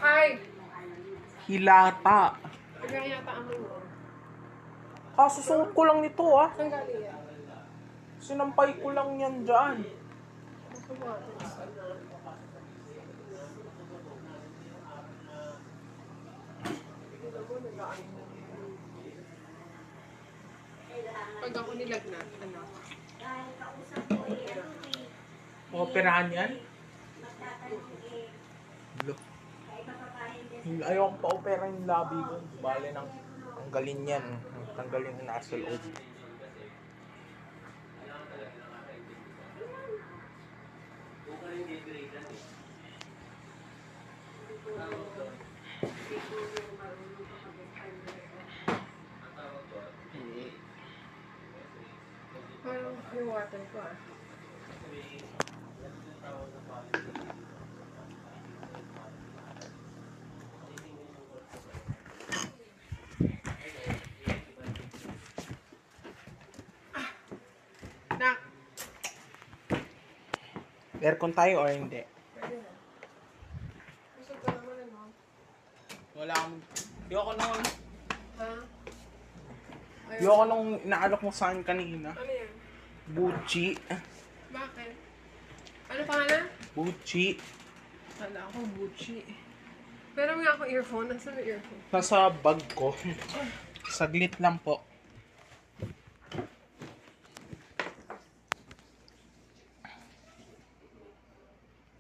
Ay! Hilata. Kaya yata amoy mo. Kasusuot ko lang nito ah. Saan galing yan? Sinampay ko lang yan dyan. Gusto mo natin isa na. Tignan mo, nag-aan. Pag ako nilagnat, ano? Operahan yan? Ayoko pa opera yung labi ko. Bale nang tanggalin yan. Tanggalin yung nasa loob. Parang yung water ko ah. Nak! Aircon tayo or hindi? Pwede na. Gusto ko naman ano? Wala akong... Ayoko nung... Ha? Ayoko nung inaalok mo sa akin kanina. Ano yan? Buchi. Bakit? Ano pangalan? Buchi. Kala ako Gucci. Pero nga ako earphone. Nasaan yung earphone? Nasa bag ko. Saglit lang po.